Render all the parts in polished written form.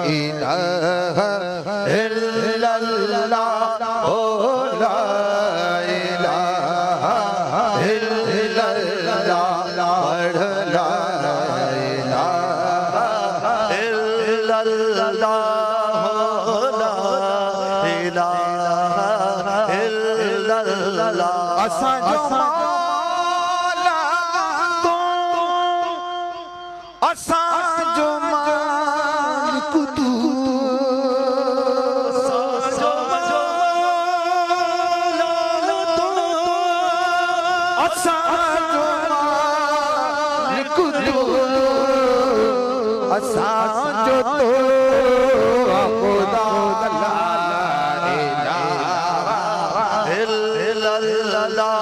इलाहा इल्लल्लाह ओ ला इलाहा इल्लल्लाह पढ़ ला इलाहा इल्लल्लाह ला इलाहा इल्लल्लाह असा जो मौला को असा जो मालिक तू असा जो मौला तू असा जो मालिक तू असा जो तो खुदा ला इलाहा इल्लल्लाह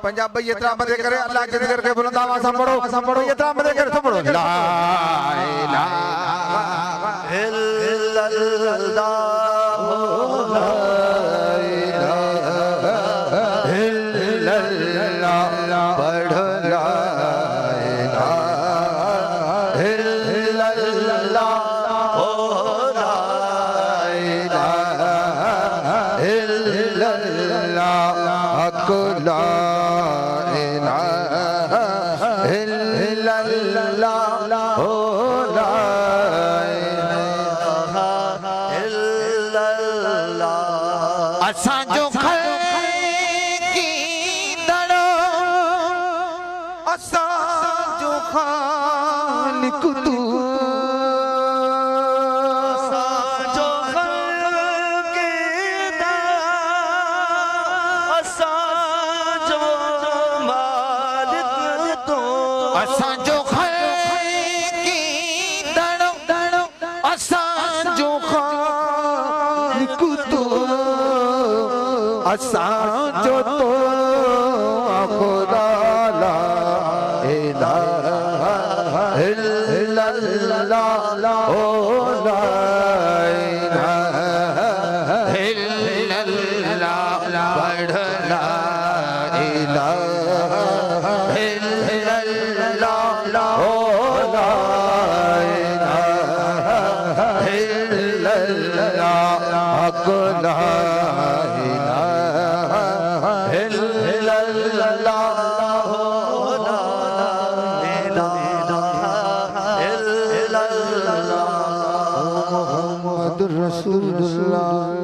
पंजाबी इतना मदे करे अल्लाह के जिक्र के बुलंद आवाज से पढ़ो इतना मदे करे तो पढ़ो ला इलाहा इल्लल्लाह ला इलाहा इल्लल्लाह पढ़ ला इलाहा इल्लल्लाह ओ ला इलाहा इल्लल्लाह हक ला इल्लल्लाह हो ला इलाहा इल्लल्लाह असा जो की दड़ो असा जो खालिक तू असा जो खालिक असा जो मालिक तू असा जो की दड़ो असा जो खालिक तू असा जो तो खुदा ला इलाहा इल्लल्लाह ओ ला इलाहा इल्लल्लाह पढ़ ला इलाहा इल्लल्लाह ओ ला इलाहा इल्लल्लाह हक ला इलाहा इल्लल्लाह हो ला इलाहा इल्लल्लाह मुहम्मद रसूलुल्लाह